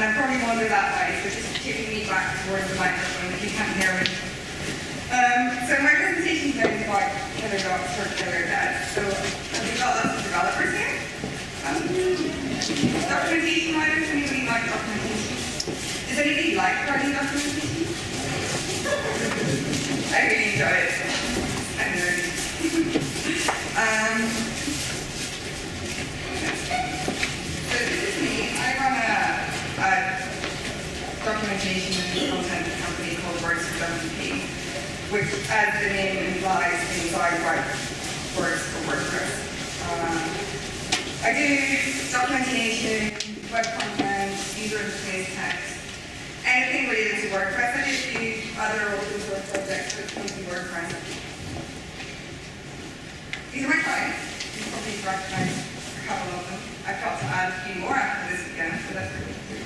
and I'm probably wander that way, so just tipping me back towards the microphone if you can't hear me. So my presentation today is about killer dogs for killer dads. So we've got lots of developers here. Documentation writers, anybody like documentation? Does anybody like writing documentation? I really enjoy it. I'm learning. So this is me. I run a documentation and content company called WordCamp, which, as the name implies, means I write words for WordPress. I do documentation, web content, user interface text, anything related to WordPress. I just do other open source projects that come to WordPress. These are my clients. You probably recognize a couple of them. I've got to add a few more after this weekend, so that's really cool.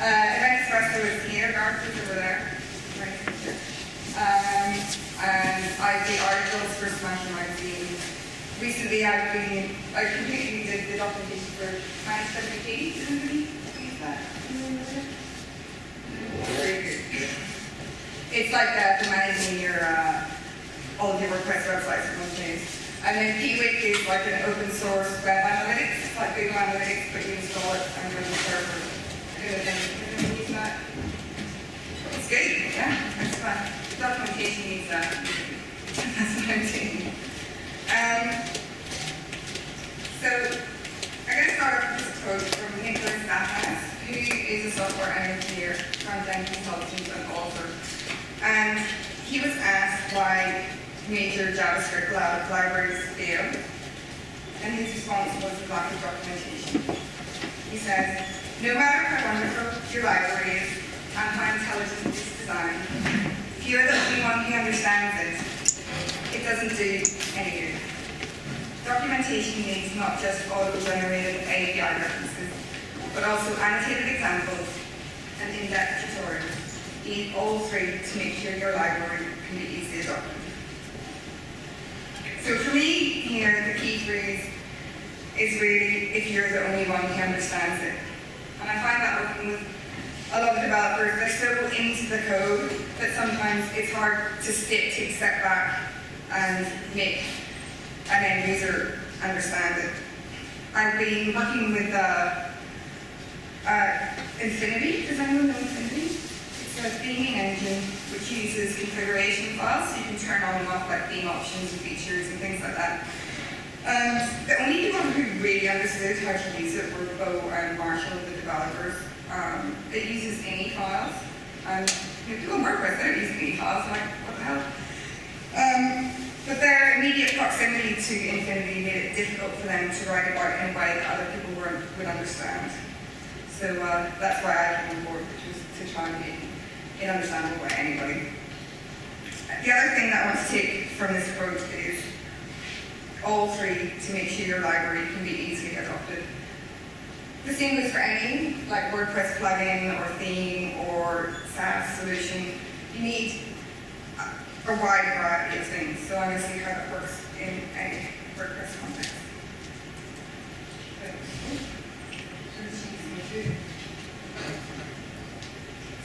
Event Espresso is here, Garth is over there. Right here. And I do articles for Smash Magazine. Recently I completely did the documentation for Science WP. Does anybody use that? Very good. It's like for managing your all of your WordPress websites in one place. And then PWIC is like an open source web analytics. It's like Google Analytics, but you install it and run the server. Anyone use that? It's good, yeah, that's fun. Documentation needs that. That's what I'm doing. So I'm going to start off with this quote from Nicholas Zapas, who is a software engineer, front-end consultant, and author. And he was asked why major JavaScript libraries fail, and his response was the lack of documentation. He says, no matter how wonderful your library is and how intelligent it's designed, if you're the only one who understands it, it doesn't do any good. Documentation needs not just auto-generated API references, but also annotated examples and in-depth tutorials. You need all three to make sure your library can be easily adopted. So for me here, the key phrase is really if you're the only one who understands it. And I find that working with a lot of developers, they're so into the code that sometimes it's hard to take a step back and make an end user understand it. I've been working with Infinity. Does anyone know Infinity? It's a theming engine which uses configuration files so you can turn on and off like theme options and features and things like that. The only people who really understood how to use it were Bo and Marshall, the developers. It uses any files, and people in WordPress, they don't use any files, I'm like, what the hell? But their immediate proximity to Infinity made it difficult for them to write about in a way that other people would understand. So that's why I came on board, which was to try and make it understandable by anybody. The other thing that I want to take from this approach is all three to make sure your library can be easily adopted. The same goes for any, like WordPress plugin or theme or SaaS solution. You need a wide variety of things, so I'm going to see how that works in any WordPress context.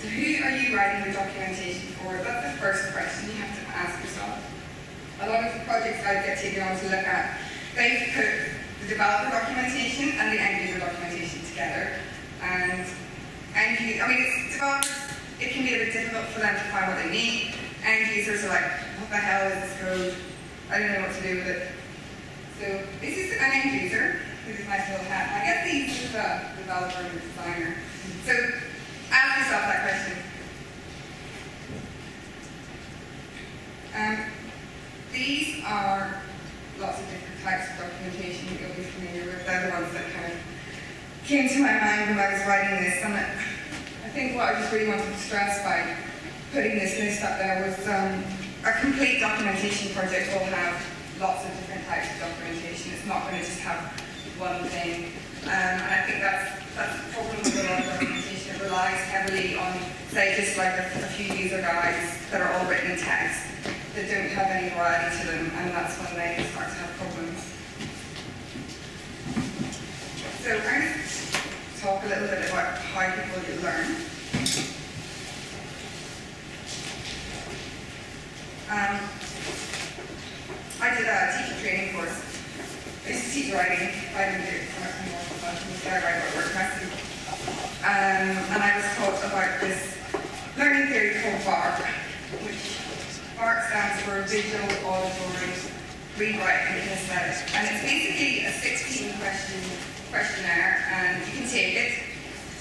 So who are you writing the documentation for? That's the first question you have to ask yourself. A lot of the projects I get taken on to look at, they put the developer documentation and the end user documentation together. And it's developers, it can be a bit difficult for them to find what they need. End users are like, what the hell is this code? I don't know what to do with it. So this is an end user with this nice little hat. I guess these is a developer and a designer. So ask yourself that question. These are lots of different types of documentation that you'll be familiar with. They're the ones that kind of came to my mind when I was writing this. And I think what I just really wanted to stress by putting this list up there was a complete documentation project will have lots of different types of documentation. It's not going to just have one thing. And I think that's the problem with a lot of documentation. It relies heavily on, say, just like a few user guides that are all written in text that don't have any variety to them, and that's when they start to have problems. So I'm going to talk a little bit about how people learn. I did a teacher training course. I used to teach writing. I didn't do it anymore because I started writing about WordCamp. And I was taught about this learning theory called BARC, which BARC stands for Visual, Auditory, Read, Write, and Kinesthetic. And it's basically a 16-question questionnaire, and you can take it,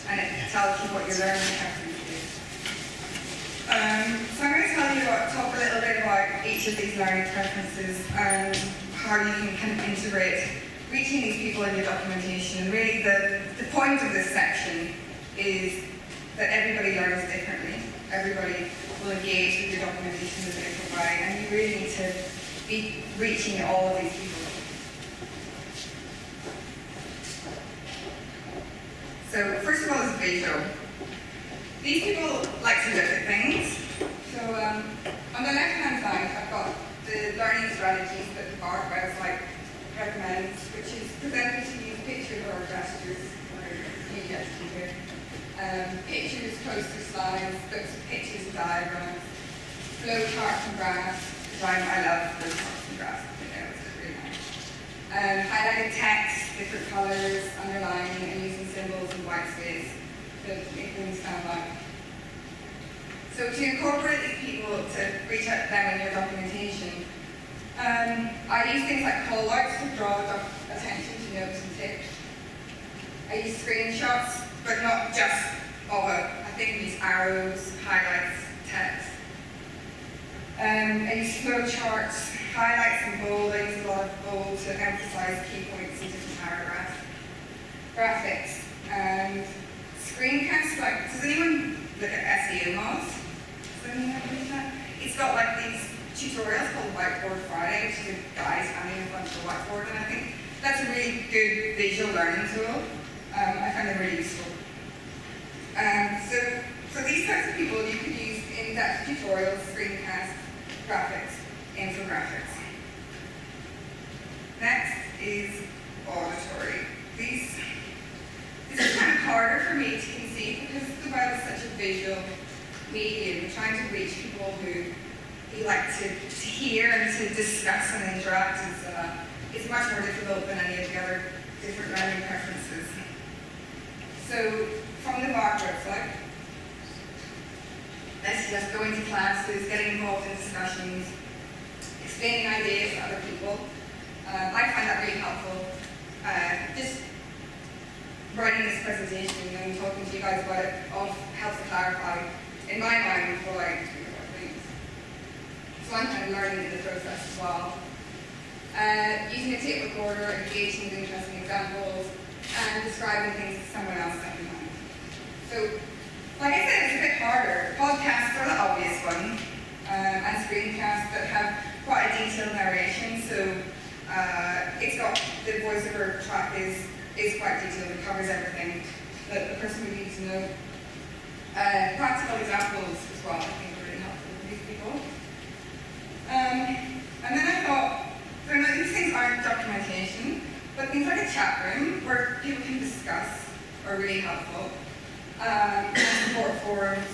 and it tells you what your learning preference is. So I'm going to tell you talk a little bit about each of these learning preferences and how you can kind of integrate reaching these people in your documentation. And really the point of this section is that everybody learns differently. Everybody will engage with your documentation in a different way, and you really need to be reaching all of these people. So first of all is visual. These people like to look at things. So on the left-hand side, I've got the learning strategies that the BARC website recommends, which is presented to use pictures or gestures, or you get to here. Pictures, posters, slides, books of pictures and diagrams, flow charts and graphs, which I love flow charts and graphs, I think it's really nice. Highlighted text, different colours, underlining, and using symbols and white space to make things stand out. So to incorporate these people to reach out to them in your documentation, I use things like call-outs to draw attention to notes and tips. I use screenshots, but not just of it. I think I use arrows, highlights, text. I use flow charts, highlights and boldings, a lot of bold to emphasize key points in different paragraphs. Graphics and screencasts. Like, does anyone look at SEO mods? Does anyone ever read that? It's got like these tutorials called Whiteboard Friday, which is a guy standing in front of the whiteboard, and I think that's a really good visual learning tool. I find them really useful. So these types of people, you could use in-depth tutorials, screencasts, graphics, infographics. Next is auditory. This is kind of harder for me to conceive because the web is such a visual medium, trying to reach people who like to hear and to discuss and interact is much more difficult than any of the other different learning preferences. So from the BARC website, let's just go into classes, getting involved in discussions, explaining ideas to other people. I find that really helpful. Just writing this presentation and talking to you guys about it all helps to clarify, in my mind, what I do about things. So I'm kind of learning in the process as well. Using a tape recorder, engaging with interesting examples, and describing things to someone else behind. So, like I said, it's a bit harder. Podcasts are the obvious one, and screencasts that have quite a detailed narration. So it's got the voiceover track is quite detailed. It covers everything that the person would need to know. Practical examples as well, I think, are really helpful for these people. And then I thought, so now these things aren't documentation, but things like a chat room where people can discuss are really helpful. And support forums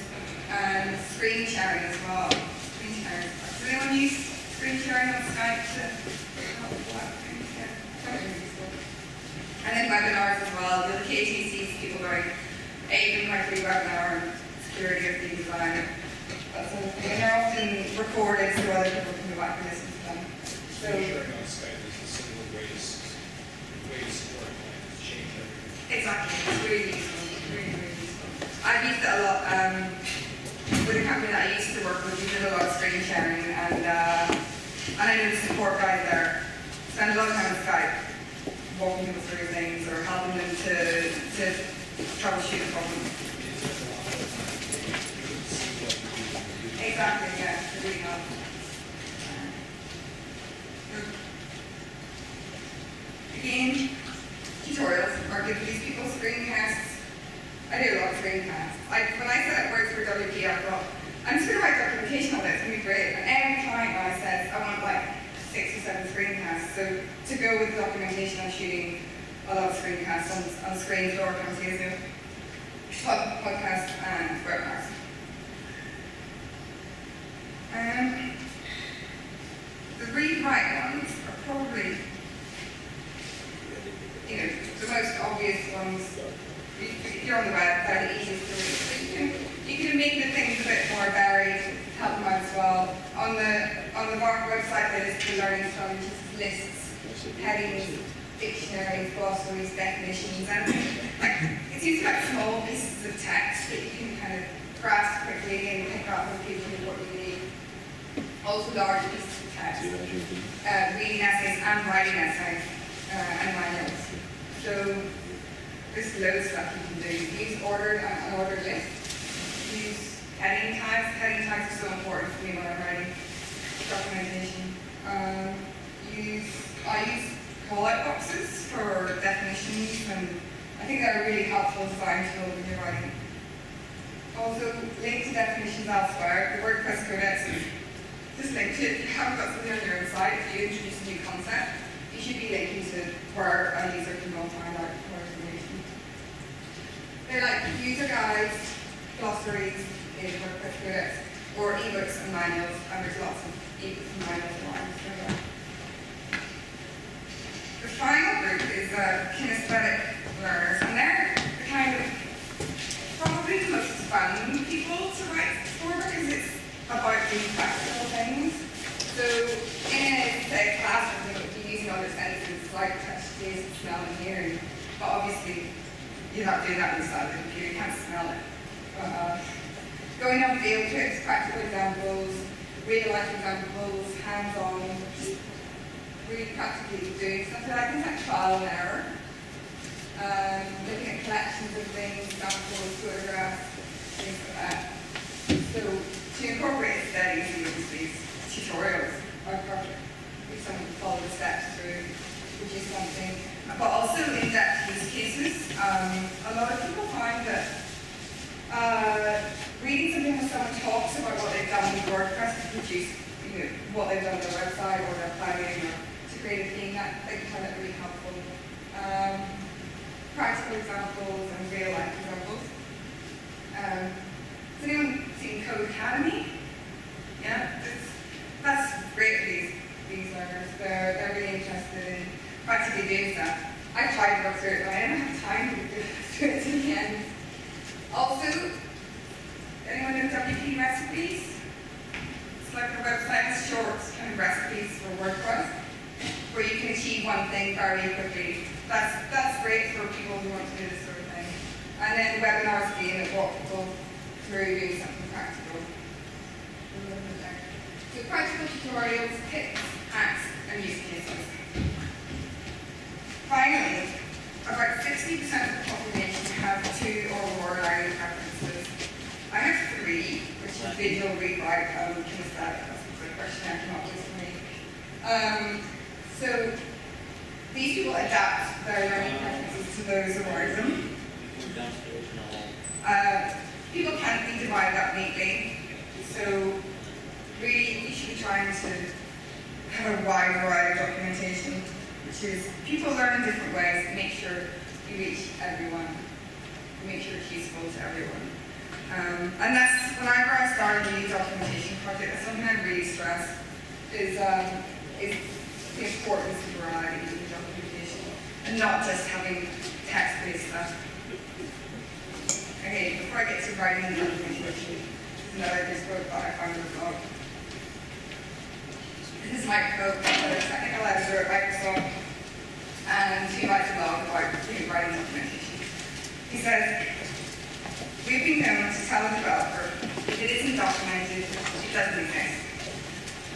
and screen sharing as well. Screen sharing. Does anyone use screen sharing on Skype to help people out with things? Yeah, that's really useful. And then webinars as well. The occasionally see people going, hey, give my free webinar on security of the design, that sort of thing. And they're often recorded so other people can go back and listen to them. So sharing on Skype is the single greatest way to support a client to change everything. exactly, it's really useful. Really, really useful. I've used it a lot with a company that I used to work with. We did a lot of screen sharing, and I know the support guys there spend a lot of time on Skype, walking people through things or helping them to troubleshoot the problem. Exactly, yeah, it really helps. Again, tutorials are good for these people, screencasts. I do a lot of screencasts. When I set up words for WP, I thought, I'm just going to write documentation on it, it's going to be great. And every client I said, I want like 6 or 7 screencasts. So to go with the documentation I'm shooting a lot of screencasts on screens or cameras, podcasts and webinars. The read-write ones are probably, the most obvious ones. If you're on the web, they're the easiest to read. But you can make the things a bit more varied, help them out as well. On the VARC website, they list the learning strategies, lists, headings, dictionaries, glossaries, definitions, and it seems like small pieces of text that you can kind of grasp quickly and pick up and give you what you need. Also large pieces of text, reading essays and writing essays and manuals. So there's loads of stuff you can do. Use ordered and unordered lists. Use heading tags. Heading tags are so important for me when I'm writing documentation. I use call-out boxes for definitions, and I think they're a really helpful design tool when you're writing. Also, link to definitions elsewhere. The WordPress codex is just linked to it. If you haven't got something on your own site, if you introduce a new concept, you should be linking to where a user can go and find out more information. They're like user guides, glossaries in WordPress codex, or ebooks and manuals, and there's lots of ebooks and manuals around. The final group is kinesthetic learners, and they're the kind of probably the most fun people to write for because it's about these practical things. So in a classroom, you would be using other senses like touch, taste, smell, and hearing. But obviously, you're not doing that inside the computer, you can't smell it. Going on field trips, practical examples, real life examples, hands-on, just really practically doing stuff like things like trial and error. Looking at collections of things, samples, photographs, things like that. So to incorporate studies, you use these tutorials are perfect. If someone can follow the steps through, produce something. But also in-depth use cases. A lot of people find that reading something when someone talks about what they've done with WordPress to produce, what they've done on their website or their plugin or to create a theme, that they find that really helpful. Practical examples and real life examples. Has anyone seen Code Academy? Yeah, that's great for these learners. They're really interested in practically doing stuff. I tried to work through it, but I didn't have time to do it in the end. Also, anyone know WP recipes? It's like a website with short kind of recipes for WordPress, where you can achieve one thing very quickly. That's great for people who want to do this sort of thing. And then webinars again that walk people through doing something practical. So practical tutorials, tips, hacks, and use cases. Finally, about 60% of the population have 2 or more learning preferences. I have 3, which is visual, read, write, kinesthetic. That's a good question I came up with for me. So these people adapt their learning preferences to those around them. People can't be divided up neatly, so really you should be trying to have a wide variety of documentation, which is people learn in different ways, make sure you reach everyone, make sure it's useful to everyone. And that's, whenever I start a new documentation project, that's something I really stress, is the importance of variety in documentation, and not just having text-based stuff. Okay, before I get to writing and documentation, another quote that I found in the blog. This is my quote, the technical editor at Microsoft, and he writes a blog about writing documentation. He says, "We've been known to tell a developer if it isn't documented, it doesn't exist.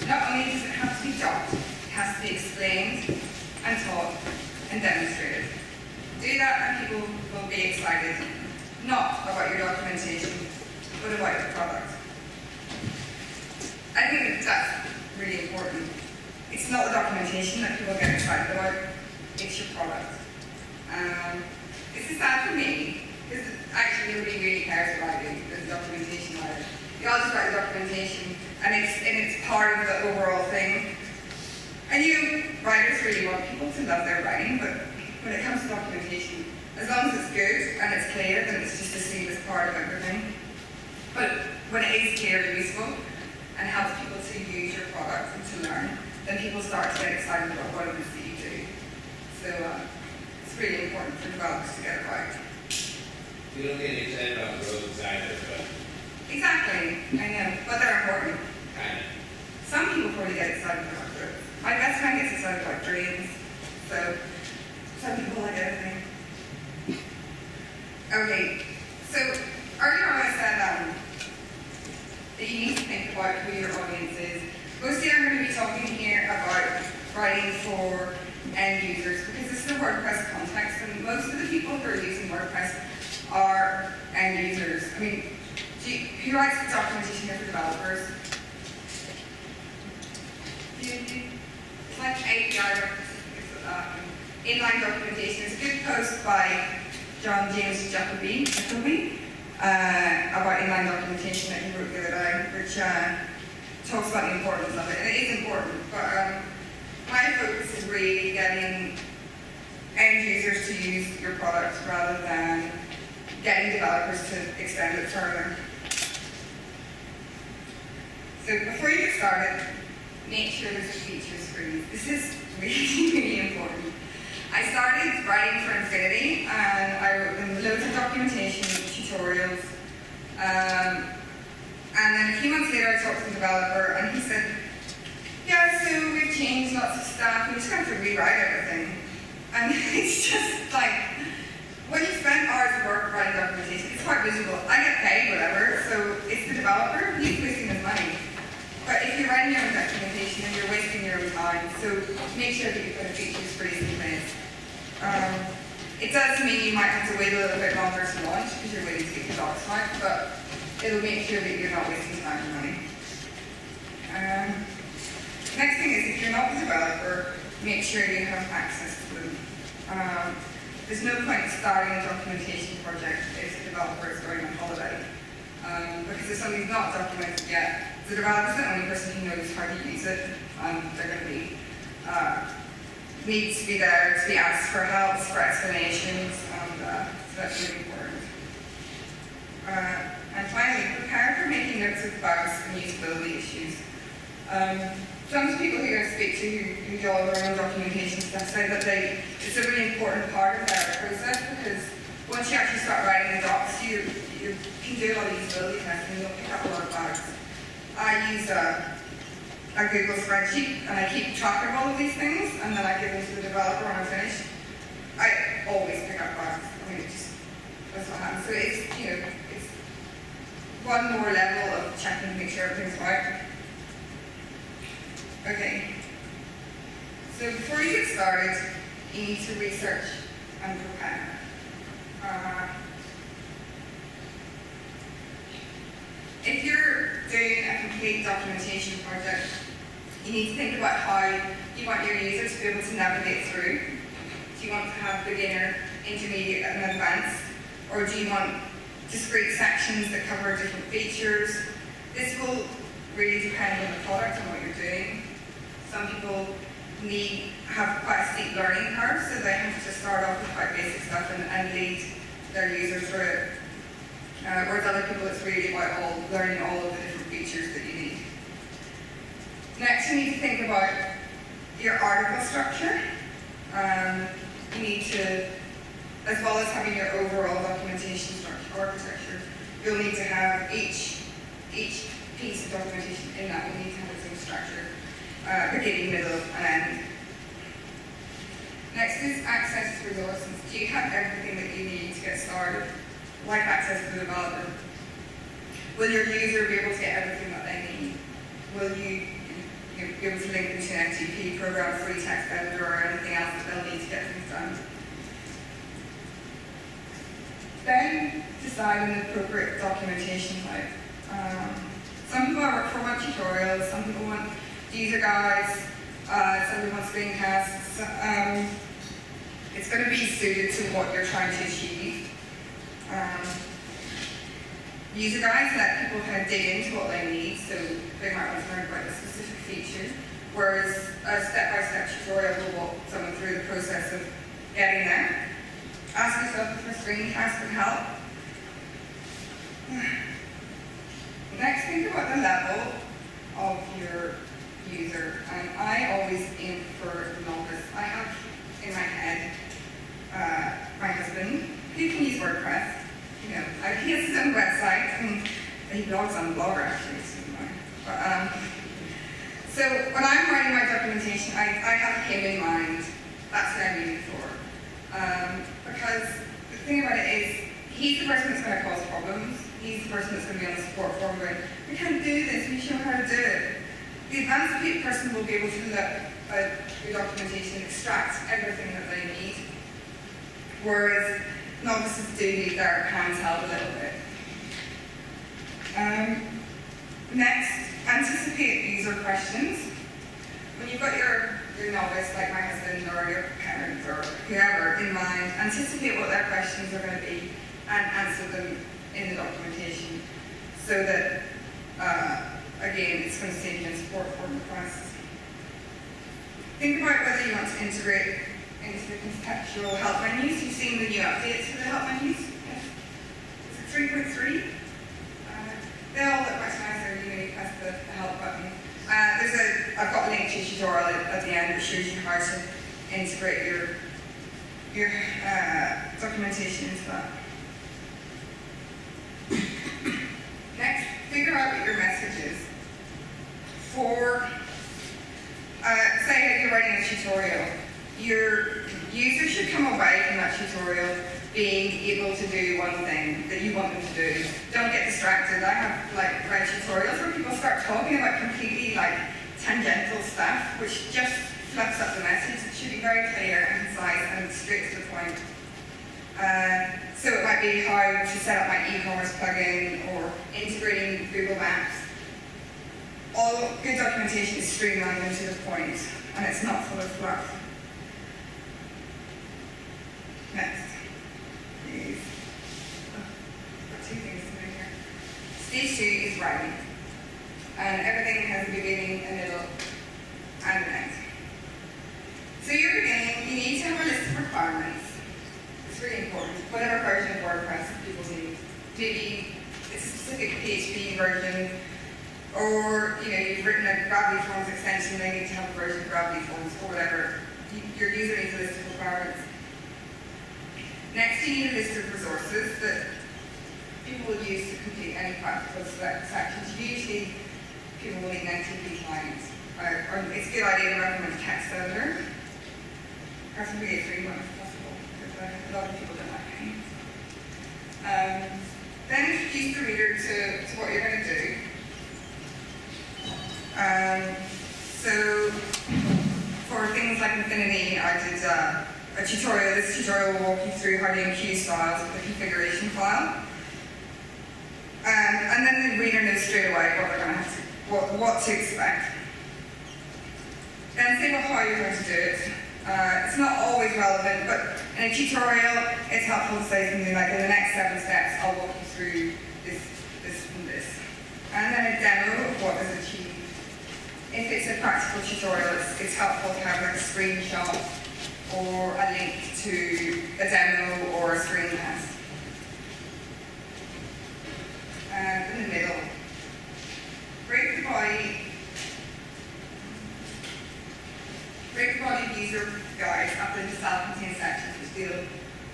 Not only does it have to be docked, it has to be explained and taught and demonstrated. Do that and people will be excited, not about your documentation, but about your product." I think that's really important. It's not the documentation that people get excited about, it's your product. This is sad for me, because actually nobody really cares about it, the documentation writer. You all just write the documentation, and it's part of the overall thing. And you writers really want people to love their writing, but when it comes to documentation, as long as it's good and it's clear, then it's just assumed as part of everything. But when it is clear and useful and helps people to use your product and to learn, then people start to get excited about what it is that you do. So it's really important for developers to get it right. You don't get excited about roads either, but Exactly, I know, but they're important. kind of. Some people probably get excited about roads. My best friend gets excited about dreams, so some people like everything. Okay, so earlier on I said that you need to think about who your audience is. Mostly I'm going to be talking here about writing for end users because this is a WordPress context and most of the people who are using WordPress are end users. I mean, who writes the documentation here for developers? It's like API inline documentation. It's a good post by John James Jacoby about inline documentation that he wrote the other day, which talks about the importance of it. And it is important, but my focus is really getting end users to use your product rather than getting developers to extend it further. So before you get started, make sure there's a feature screen. This is really, really important. I started writing for Infinity and I wrote them loads of documentation, tutorials, and then a few months later I talked to the developer and he said, yeah, so we've changed lots of stuff, we just have to rewrite everything. And it's just like, when you spend hours of work writing documentation, it's quite visible. I get paid, whatever, so it's the developer, he's wasting his money. But if you're writing your own documentation, then you're wasting your own time. So make sure that you put a features freeze in place. It does mean you might have to wait a little bit longer to launch because you're waiting to get the docs out, but it'll make sure that you're not wasting time and money. Next thing is, if you're not the developer, make sure you have access to them. There's no point starting a documentation project if the developer is going on holiday. Because if something's not documented yet, the developer's the only person who knows how to use it, and they're going to be needs to be there to be asked for help, for explanations, and so that's really important. And finally, prepare for making notes of bugs and usability issues. Some people who I speak to who do all their own documentation stuff say that it's a really important part of their process because once you actually start writing the docs, you can do a lot of usability testing, you'll pick up a lot of bugs. I use a Google spreadsheet and I keep track of all of these things and then I give them to the developer when I'm finished. I always pick up bugs. I mean, that's what happens. So it's one more level of checking to make sure everything's right. Okay. So before you get started, you need to research and prepare. If you're doing a complete documentation project, you need to think about how you want your user to be able to navigate through. Do you want to have beginner, intermediate, and advanced? Or do you want discrete sections that cover different features? This will really depend on the product and what you're doing. Some people have quite a steep learning curve, so they have to start off with quite basic stuff and lead their users through it. Whereas other people, it's really about learning all of the different features that you need. Next, you need to think about your article structure. You need to, as well as having your overall documentation architecture, you'll need to have each piece of documentation in that will need to have its own structure, beginning, middle, and end. Next is access to resources. Do you have everything that you need to get started? Like access to the developer. Will your user be able to get everything that they need? Will you be able to link them to an FTP program, free text editor, or anything else that they'll need to get things done? Then decide on the appropriate documentation type. Some people want tutorials, some people want user guides, some people want screencasts. It's going to be suited to what you're trying to achieve. User guides let people kind of dig into what they need, so they might want to learn about a specific feature, whereas a step-by-step tutorial will walk someone through the process of getting there. Ask yourself if a screencast would help. Next, think about the level of your user. And I always aim for novice. I have in my head my husband, who can use WordPress. You know, he has his own website, and he blogs on Blogger actually. So when I'm writing my documentation, I have him in mind. That's what I'm aiming for. Because the thing about it is, he's the person that's going to cause problems. He's the person that's going to be on the support forum going, we can't do this, we show how to do it. The advanced person will be able to look at your documentation and extract everything that they need. Whereas novices do need their hands held a little bit. Next, anticipate user questions. When you've got your novice, like my husband or your parents or whoever in mind, anticipate what their questions are going to be and answer them in the documentation so that, again, it's going to save you in support form requests. Think about whether you want to integrate into the contextual help menus. You've seen the new updates to the help menus? Yes. Is it 3.3? They all look much nicer when you press the help button. I've got a link to a tutorial at the end which shows you how to integrate your documentation into that. Next, figure out what your message is. For, say that you're writing a tutorial, your user should come away from that tutorial being able to do one thing that you want them to do. Don't get distracted. I have read tutorials where people start talking about completely tangential stuff, which just fluffs up the message. It should be very clear and concise and straight to the point. So it might be how to set up my e-commerce plugin or integrating Google Maps. All good documentation is streamlined and to the point, and it's not full of fluff. Next. Got two things to do here. Stage 2 is writing. And everything has a beginning, a middle, and an end. So your beginning, you need to have a list of requirements. It's really important. Whatever version of WordPress people need. Maybe it's a specific PHP version, or you've written a Gravity Forms extension, they need to have a version of Gravity Forms, or whatever. Your user needs a list of requirements. Next, you need a list of resources that people will use to complete any practical sections. Usually, people will need an NTP client. Or it's a good idea to recommend a text editor. Preferably a free one if possible, because a lot of people don't like pain. Then introduce the reader to what you're going to do. So, for things like Infinity, I did a tutorial. This tutorial will walk you through how to enqueue styles with the configuration file. And then the reader knows straight away what they're going to have to, what to expect. Then think of how you're going to do it. It's not always relevant, but in a tutorial, it's helpful to say something like, in the next 7 steps, I'll walk you through this, and this. And then a demo of what is achieved. If it's a practical tutorial, it's helpful to have a screenshot or a link to a demo or a screencast. In the middle, break the body of user guides up into self-contained sections which deal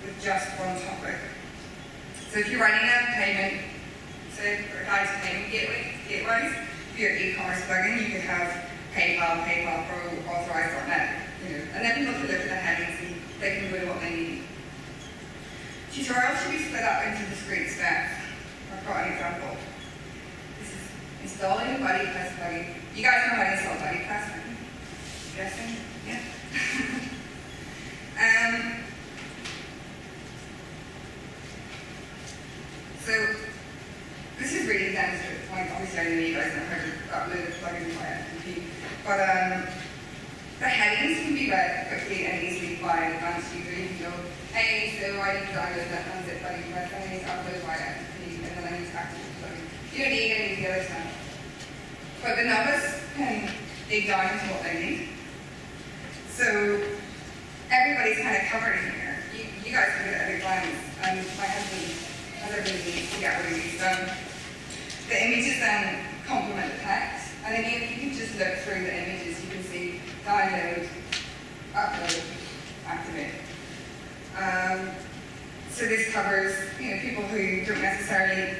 with just one topic. So if you're writing a payment, say a guide to payment gateways, for your e-commerce plugin, you could have PayPal, PayPal Pro, Authorize.net, and then people can look at the headings and they can do what they need. Tutorials should be split up into discrete steps. I've got an example. This is installing a BuddyPress plugin. You guys know how to install BuddyPress, right? Guessing? Yeah. So this is really down to the point. Obviously, I know you guys know how to upload a plugin via FTP, but the headings can be read quickly and easily by an advanced user. You can go, hey, so I need to download that unzip BuddyPress, I need to upload via FTP, and then I need to activate the plugin. You don't need any of the other stuff. But the novice can dig down into what they need. So every everybody's kind of covered in here. You guys can get a big glance, and my husband has everything he needs to get what he needs done. The images then complement the text, and again, if you can just look through the images, you can see download, upload, activate. So this covers, people who don't necessarily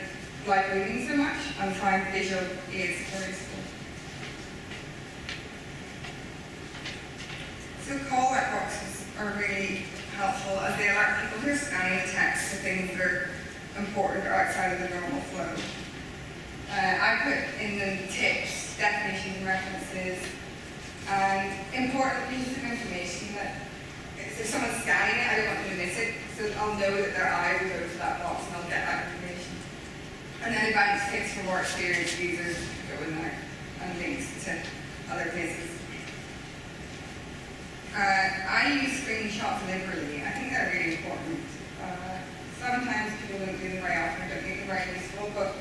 like reading so much and find visual aids very useful. So call-out boxes are really helpful as they alert people who are scanning the text to things that are important or outside of the normal flow. I put in the tips, definitions and references, and important pieces of information that if someone's scanning it, I don't want them to miss it, so I'll know that their eye will go to that box and I'll get that information. And then advanced tips for more experienced users go in there, and links to other places. I use screenshots liberally. I think they're really important. Sometimes people don't do them very often, don't think they're very useful, but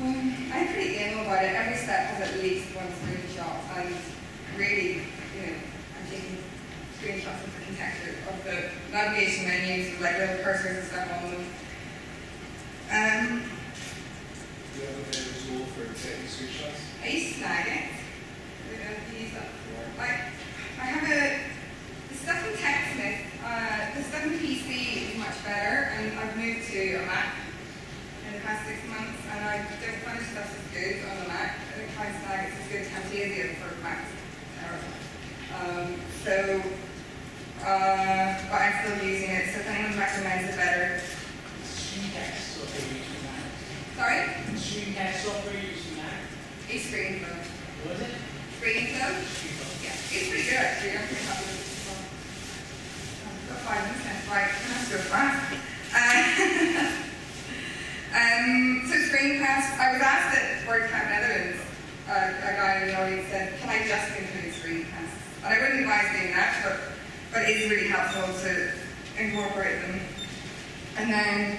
I'm pretty anal about it. Every step has at least one screenshot, and really, I'm taking screenshots of the context of the navigation menus with like little cursors and stuff on them. Do you have a better tool for taking screenshots? I used to snag it. I don't know if you use that before. I have the stuff in TechSmith, the stuff in PC is much better, and I've moved to a Mac in the past 6 months, and I don't find stuff as good on the Mac. I don't find snag it's as good as Camtasia for Mac. But I'm still using it, so if anyone recommends it better. Screencast software using Mac. Sorry? Screencast software using Mac. It's Screenflow. Was it? Screenflow? Yeah, it's pretty good actually. I'm pretty happy with it as well. I've got 5 minutes left. Right, I'm going to go fast. So Screencast, I was asked at WordCamp Netherlands, a guy in the audience said, can I just include Screencasts? And I wouldn't advise doing that, but it is really helpful to incorporate them. And then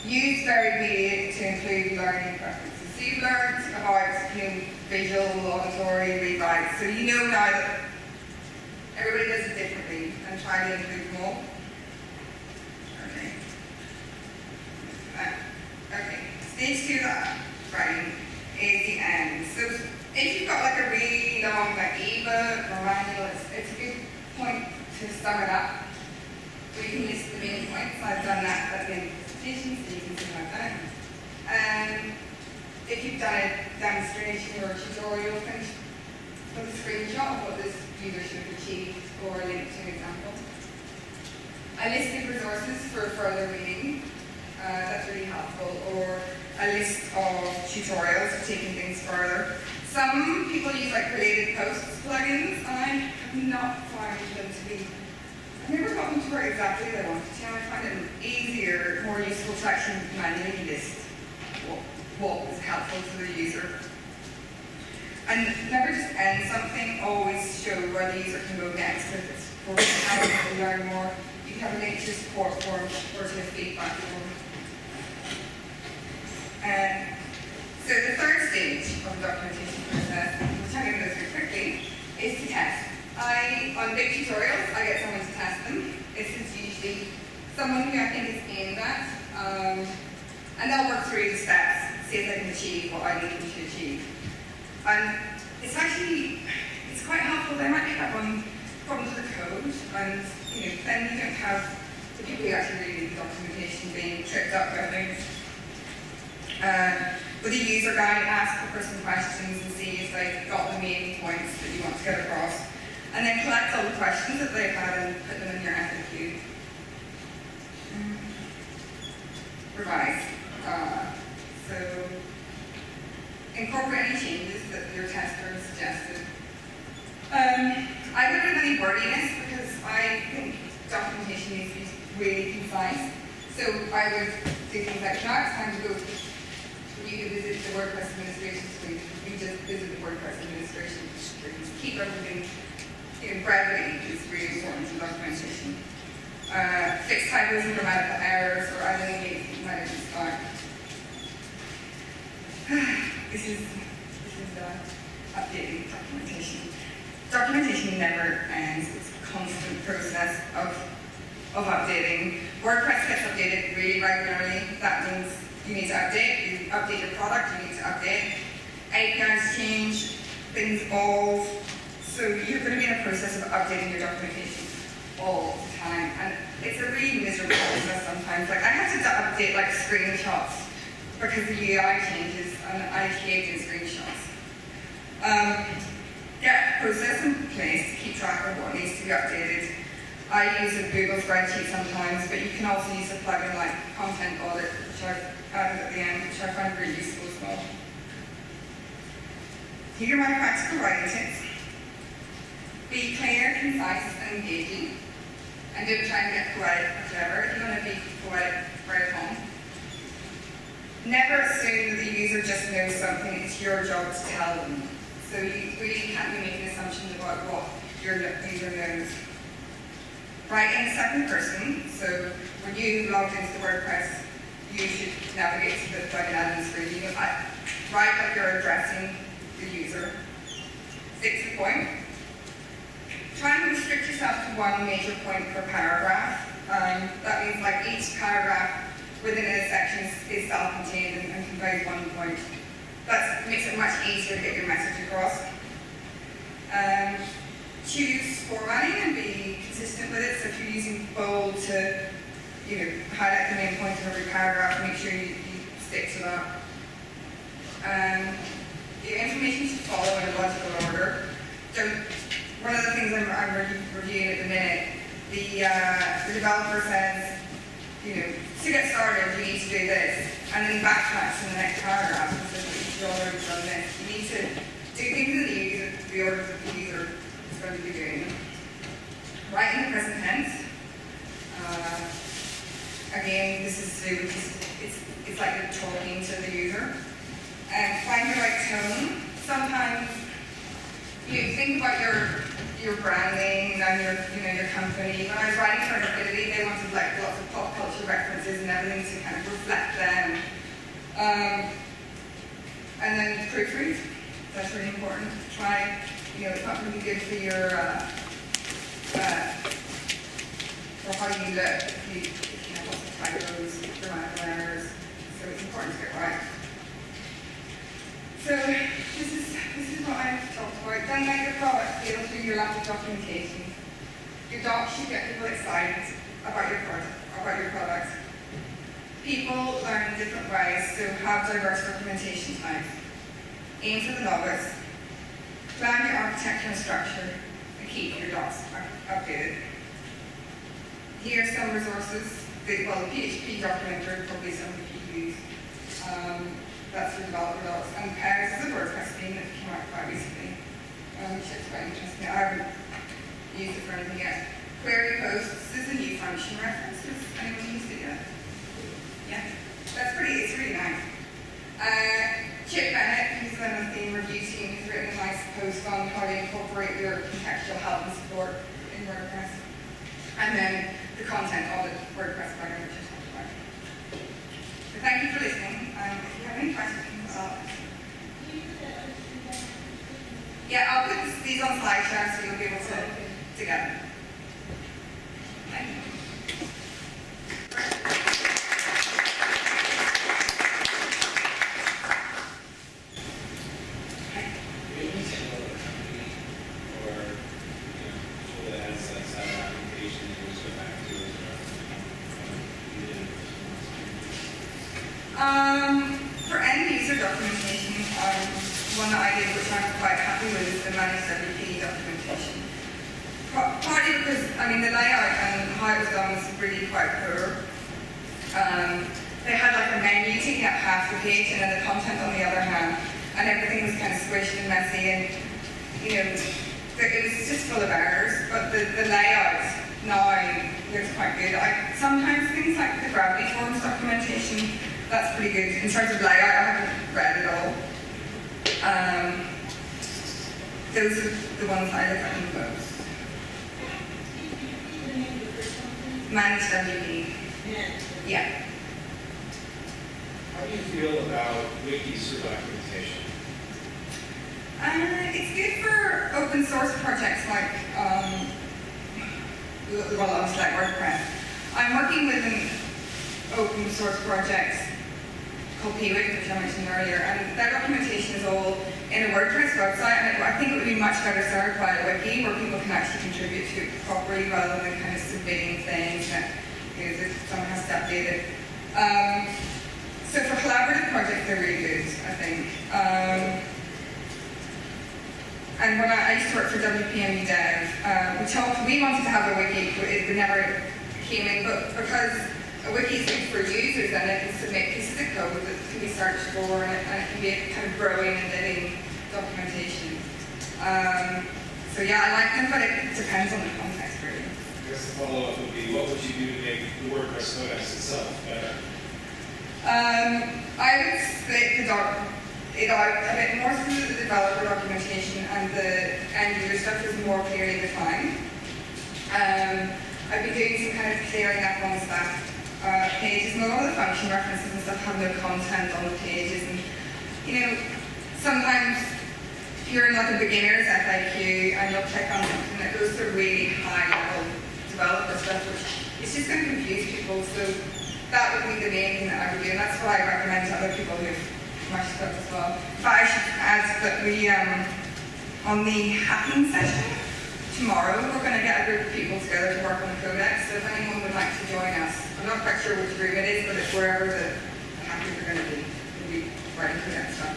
use varied media to include learning preferences. So you've learned about visual, auditory, read write. So you know now that everybody does it differently, and try to include them all. Okay. Okay. Stage 2 writing is the end. So if you've got like a really long ebook or manual, it's a good point to sum it up. So you can list the main points. I've done that at the end of the presentation, so you can see what I've done. If you've done a demonstration or a tutorial, you can put a screenshot of what this user should have achieved or a link to an example. A list of resources for further reading. That's really helpful. Or a list of tutorials for taking things further. Some people use like related posts plugins, and I have not found them to be. I've never got them to work exactly as I wanted to. I find it easier, more useful to actually manually list what was helpful to the user. And never just end something, always show where the user can go next. If it's for how to learn more, you can have a link to a support form or to a feedback form. So the third stage of the documentation process, which I'm going to go through quickly, is to test. On big tutorials, I get someone to test them. This is usually someone who I think is aimed at, and they'll work through the steps, see if they can achieve what I need them to achieve. And it's quite helpful. They might pick up on problems with the code, and then you don't have the people who actually read the documentation being tripped up by things. With a user guide, ask the person questions and see if they've got the main points that you want to get across. And then collect all the questions that they've had and put them in your FAQ. Revise. So incorporate any changes that your tester has suggested. I don't have any wordiness because I think documentation needs to be really concise. So I would do things like, now it's time to go. You can visit the WordPress administration screen. You just visit the WordPress administration screen. Keep everything brevity is really important in documentation. Fix typos and grammatical errors or identity management start. This is updating documentation. Documentation never ends. It's constant process of updating. WordPress gets updated really regularly. That means you need to update your product, you need to update. APIs change, things evolve. So you're going to be in a process of updating your documentation all the time. And it's a really miserable process sometimes. Like I had to update like screenshots because the UI changes and I hate doing screenshots. Get a process in place to keep track of what needs to be updated. I use a Google spreadsheet sometimes, but you can also use a plugin like Content Audit, which I've added at the end, which I find really useful as well. Here are my practical writing tips. Be clear, concise, and engaging. And don't try and get poetic or clever. If you want to be poetic, write at home. Never assume that the user just knows something. It's your job to tell them. So you really can't be making assumptions about what your user knows. Write in the second person. So when you logged into WordPress, you should navigate to the plugin admin screen. You can write like you're addressing the user. Stick to the point. Try and restrict yourself to one major point per paragraph. That means like each paragraph within a section is self-contained and conveys one point. That makes it much easier to get your message across. Choose formatting and be consistent with it. So if you're using bold to, highlight the main point of every paragraph, make sure you stick to that. Your information should follow in a logical order. One of the things I'm reviewing at the minute, the developer says, to get started, you need to do this, and then backtracks in the next paragraph and says that you've already done this. You need to do things in the order that the user is going to be doing. Write in the present tense. Again, this is to do with it's like you're talking to the user. And find the right tone. Sometimes you think about your branding and your company. When I was writing for Affinity, they wanted like lots of pop culture references and everything to kind of reflect them. And then proofread. That's really important. Try, it's not really good for your for how you look if you have lots of typos, grammatical errors. So it's important to get right. So this is what I've talked about. Then make your product feel through your lack of documentation. Your docs should get people excited about your product. People learn in different ways, so have diverse documentation types. Aim for the novice. Plan your architecture and structure, and keep your docs updated. Here are some resources. The PHP documenter is probably something you use. That's for developer docs. And Pairs is a WordPress theme that came out quite recently, which is quite interesting. I haven't used it for anything yet. Query posts is a new function reference. Has anyone used it yet? Yeah, it's really nice. Chip Bennett, who's on the theme review team, has written a nice post on how to incorporate your contextual help and support in WordPress. And then the content audit WordPress plugin, which I talked about. So thank you for listening. If you have any questions, I'll put these on slideshow so you'll be able to get them. Thank you. For end user documentation, one that I did, which I'm quite happy with, is the managed WP documentation. Partly because, the layout and how it was done was really quite poor. They had like a menu taking up half the page and then the content on the other hand, and everything was kind of squished and messy, and it was just full of errors. But the layout now looks quite good. Sometimes things like the Gravity Forms documentation, that's pretty good. In terms of layout, I haven't read it all. Those are the ones I look at the most. Managed WP. Yeah. How do you feel about wikis for documentation? It's good for open source projects like well, obviously like WordPress. I'm working with an open source project called Peewit, which I mentioned earlier, and their documentation is all in a WordPress website, and I think it would be much better served by a wiki where people can actually contribute to it properly rather than kind of submitting things that that someone has to update it. So for collaborative projects, they're really good, I think. And when I used to work for WPMU Dev, we wanted to have a wiki, but it never came in, but because a wiki is good for users and it can submit pieces of code that can be searched for, and it can be a kind of growing and living documentation. So yeah, I like them, but it depends on the context really. I guess the follow-up would be, what would you do to make the WordPress codex itself better? I would split it out a bit more so that the developer documentation and the end user stuff is more clearly defined. I've been doing some kind of clearing up on staff pages, and a lot of the function references and stuff have no content on the pages, and sometimes you're in like a beginner's FAQ and you'll click on something that goes to really high level developer stuff, which is just going to confuse people. So that would be the main thing that I would do, and that's what I recommend to other people who've commercial stuff as well. But I should add that we, on the hacking session tomorrow, we're going to get a group of people together to work on the codex. So if anyone would like to join us, I'm not quite sure which room it is, but it's wherever the hackers are going to be. We'll be writing codex stuff.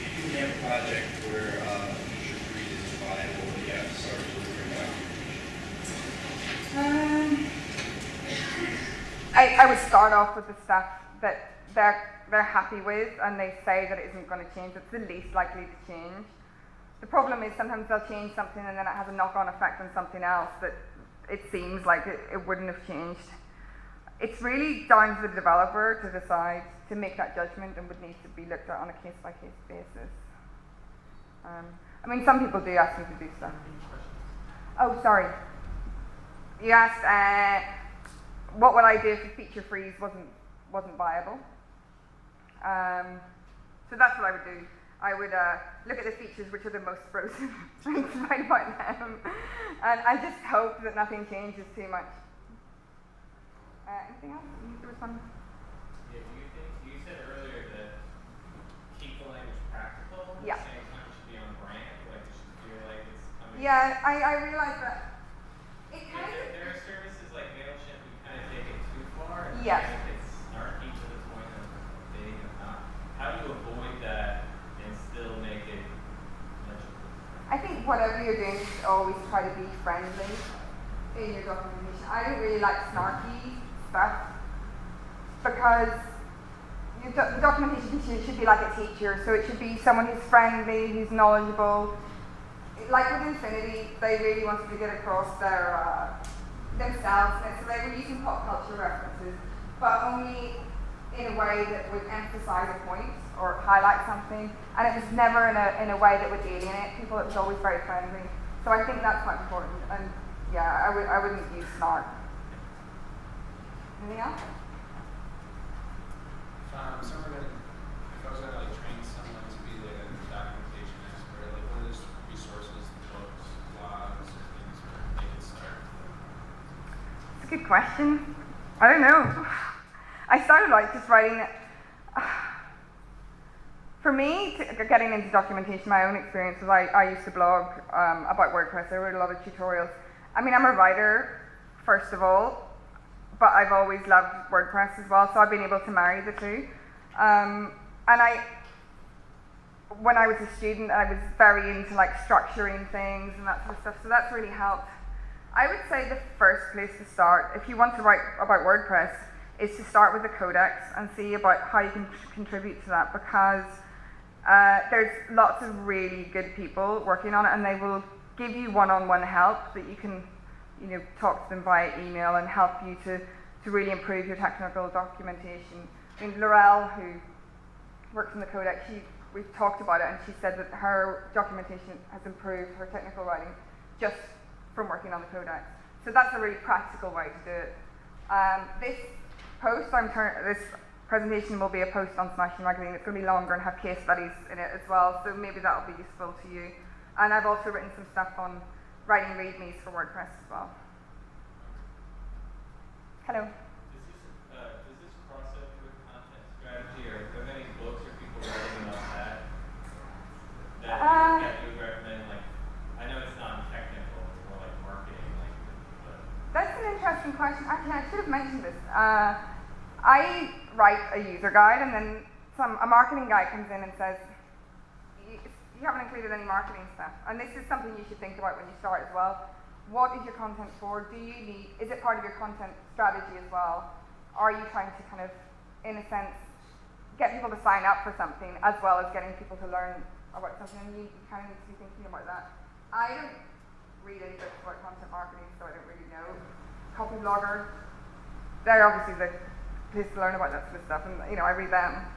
If you have a project where feature 3 is viable, you have to start delivering documentation. I would start off with the stuff that they're happy with and they say that it isn't going to change. It's the least likely to change. The problem is sometimes they'll change something and then it has a knock-on effect on something else that it seems like it wouldn't have changed. It's really down to the developer to decide, to make that judgment, and would need to be looked at on a case-by-case basis. I mean, some people do ask me to do stuff. Oh, sorry. You asked, what would I do if the feature freeze wasn't viable? So that's what I would do. I would look at the features which are the most frozen and write about them, and just hope that nothing changes too much. Anything else? You need to respond? Yeah, you said earlier that keep the language practical, at Yeah. the same time it should be on brand, like it should feel like it's coming. Yeah, I realize that. It kind of. There are services like MailChimp who kind of take it too far, and Yeah. kind of gets snarky to the point of dating them not. How do you avoid that and still make it legible? I think whatever you're doing, you should always try to be friendly in your documentation. I don't really like snarky stuff because the documentation should be like a teacher, so it should be someone who's friendly, who's knowledgeable. Like with Infinity, they really wanted to get across their themselves, and so they were using pop culture references, but only in a way that would emphasize a point or highlight something, and it was never in a way that would alienate people. It was always very friendly. So I think that's quite important, and yeah, I wouldn't use snark. Anything else? If I was gonna like train someone to be like a documentation expert, like what are those resources, books, blogs, things where they can start? It's a good question. I don't know. I started like just writing it. For me, getting into documentation, my own experience was I used to blog about WordPress. I wrote a lot of tutorials. I mean, I'm a writer, first of all, but I've always loved WordPress as well, so I've been able to marry the two. And when I was a student, I was very into like structuring things and that sort of stuff, so that's really helped. I would say the first place to start, if you want to write about WordPress, is to start with the codex and see about how you can contribute to that, because there's lots of really good people working on it, and they will give you one-on-one help that you can, talk to them via email and help you to really improve your technical documentation. I mean, Laurel, who works in the codex, we've talked about it, and she said that her documentation has improved her technical writing just from working on the codex. So that's a really practical way to do it. This presentation will be a post on Smashing Magazine. It's going to be longer and have case studies in it as well, so maybe that'll be useful to you. And I've also written some stuff on writing readmes for WordPress as well. Hello. Does this cross over with content strategy, or are there many books or people writing about that that you would recommend? Like, I know it's not technical, it's more like marketing, but That's an interesting question. Actually, I should have mentioned this. I write a user guide, and then a marketing guy comes in and says, you haven't included any marketing stuff. And this is something you should think about when you start as well. What is your content for? Is it part of your content strategy as well? Are you trying to kind of, in a sense, get people to sign up for something as well as getting people to learn about something? And you kind of need to be thinking about that. I don't read any books about content marketing, so I don't really know. Copy blogger, they're obviously the place to learn about that sort of stuff, and I read them.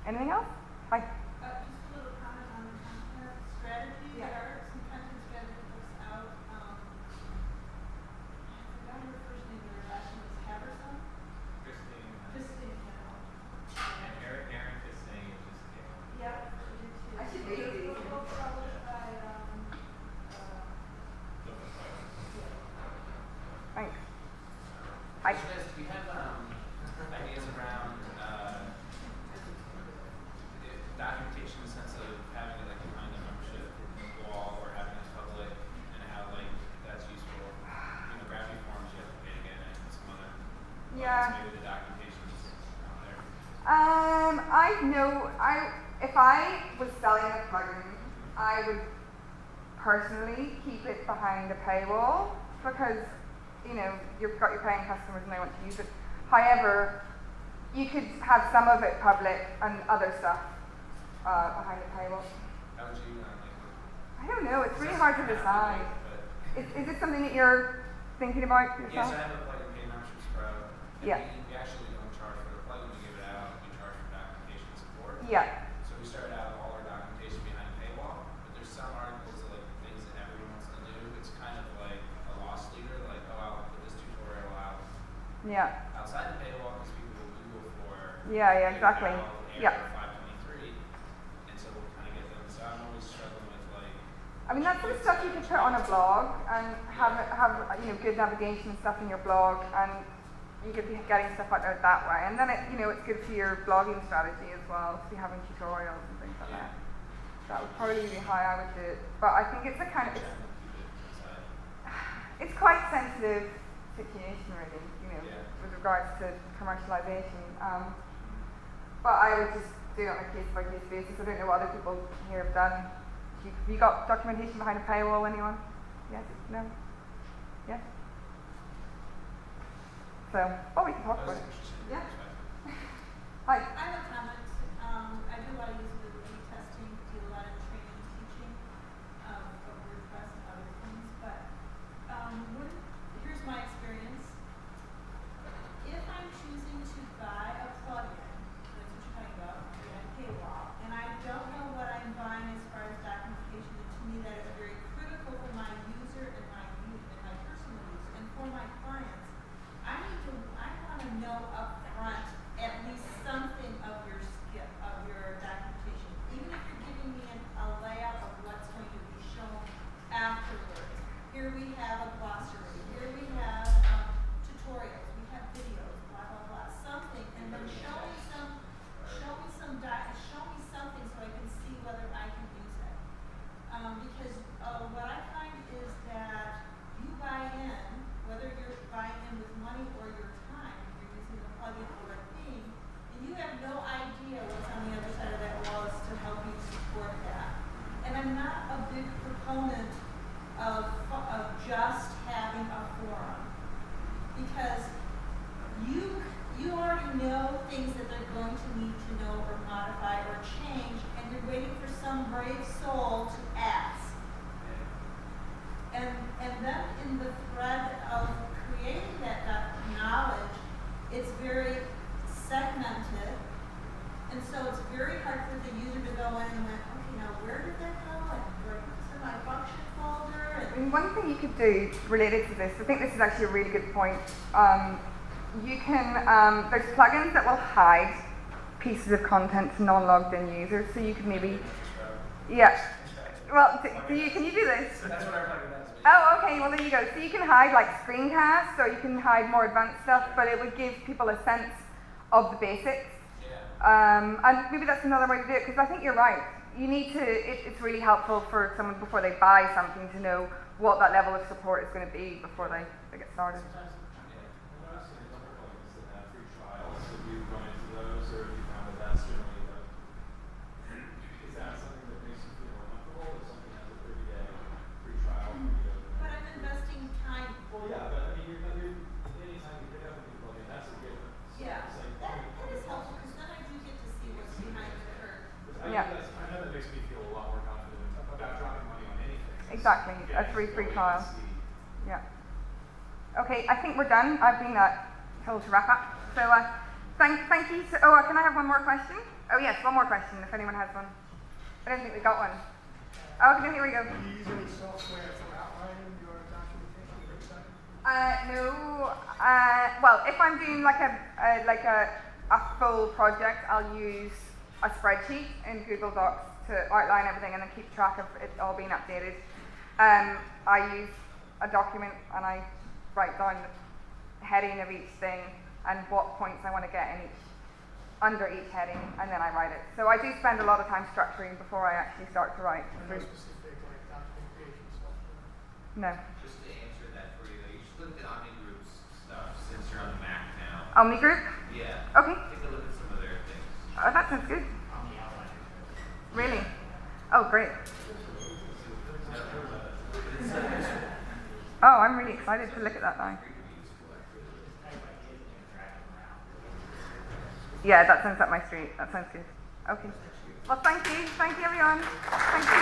Anything else? Hi. Just a little comment on the content strategy. Yeah. There are some content strategy books out. I forgot her first name, but her last name was Haverson. Christine Hannell. and Aaron Kissing just came out. Yep, she did too. I should read these. It's a book published by, Thanks. So Hi. guys, do you have ideas around documentation in the sense of having it like behind the membership wall or having it public, and how like that's useful? Gravity forms you have to pay again, and some other Yeah. maybe the documentation's out there. If I was selling a plugin, I would personally keep it behind a paywall because, you've got your paying customers and they want to use it. However, you could have some of it public and other stuff behind a paywall. How would you I don't know, it's really hard to decide. Is this something that you're thinking about Yes, yourself? I have a plugin paid memberships pro. And Yeah. we actually don't charge for the plugin, we give it out, we charge for documentation support. Yeah. So we started out all our documentation behind a paywall, but there's some articles that like things that everyone wants to do. It's kind of like a loss leader, like, oh, I'll put this tutorial out Yeah. outside the paywall because people will Google for Yeah, exactly. Yeah. 523, and so we'll kind of get them. So I'm always struggling with like. I mean, that's sort of stuff you could put on a blog and have good navigation and stuff in your blog, and you could be getting stuff out there that way. And then it's good for your blogging strategy as well, to be having tutorials and things like that. That would probably be how I would do it. But I think it's a kind of it's quite sensitive situation really, with regards to commercialization. But I would just do it on a case by case basis. I don't know what other people here have done. Have you got documentation behind a paywall, anyone? Yes? No? Yes? So, we can talk about it. Yeah. Hi. I have a comment. I do a lot of usability testing, do a lot of training and teaching of WordPress and other things, but here's my experience. If I'm choosing to buy a plugin, that's what you're talking about, a paywall, and I don't know what I'm buying as far as documentation, and to me that is very critical for my user and my personal use, and for my clients, I want to know up front at least something of your documentation, even if you're giving me a layout of what's going to be shown afterwards. Here we have a glossary. Here we have tutorials. We have videos. Blah blah blah. Something, and then show me something so I can see whether I can use it. Because what I find is that you buy in, whether you're buying in with money or your time, if you're using a plugin or a theme, and you have no idea what's on the other side of that wall is to help you support that. And I'm not a big proponent of just having a forum, because you already know things that they're going to need to know or modify or change, and you're waiting for some brave soul to ask. And then in the thread of creating that knowledge, it's very segmented, and so it's very hard for the user to go in and like, okay, now where did that go? And do I put this in my function folder? I mean, one thing you could do related to this, I think this is actually a really good point. You can, there's plugins that will hide pieces of content to non-logged in users, so you could maybe, yeah. Well, can you do this? That's what our plugin does. Oh, okay, well there you go. So you can hide like screencasts, or you can hide more advanced stuff, but it would give people a sense of the basics. Yeah. And maybe that's another way to do it, because I think you're right. You need to, it's really helpful for someone before they buy something to know what that level of support is going to be before they get started. Yeah. What else are the other plugins that have free trials? Have you run into those, or have you found that that's generally is that something that makes you feel more comfortable, or something that has a 30-day free trial for you to? But I'm investing time. Well, yeah, but I mean, anytime you pick up a new plugin, that's a given. So Yeah, it's like, that is helpful, because then I do get to see what's behind the curtain. Yeah. I know that makes me feel a lot more confident about dropping money on anything. Exactly, a free trial. Yeah. Okay, I think we're done. I've been told to wrap up. So thank you. So, can I have one more question? Oh yes, one more question if anyone has one. I don't think we got one. Oh, okay, here we go. Do you use any software for outlining your documentation or something? No. Well, if I'm doing like a full project, I'll use a spreadsheet in Google Docs to outline everything and then keep track of it all being updated. I use a document and I write down the heading of each thing and what points I want to get in under each heading, and then I write it. So I do spend a lot of time structuring before I actually start to write. No specific like documentation software? No. Just to answer that for you, though, you should look at OmniGroup's stuff since you're on the Mac now. Omni Group? Yeah. Okay. Take a look at some of their things. Oh, that sounds good. Really? Oh, great. Oh, I'm really excited to look at that now. Yeah, that sounds up my street. That sounds good. Okay. Well, thank you. Thank you, everyone. Thank you.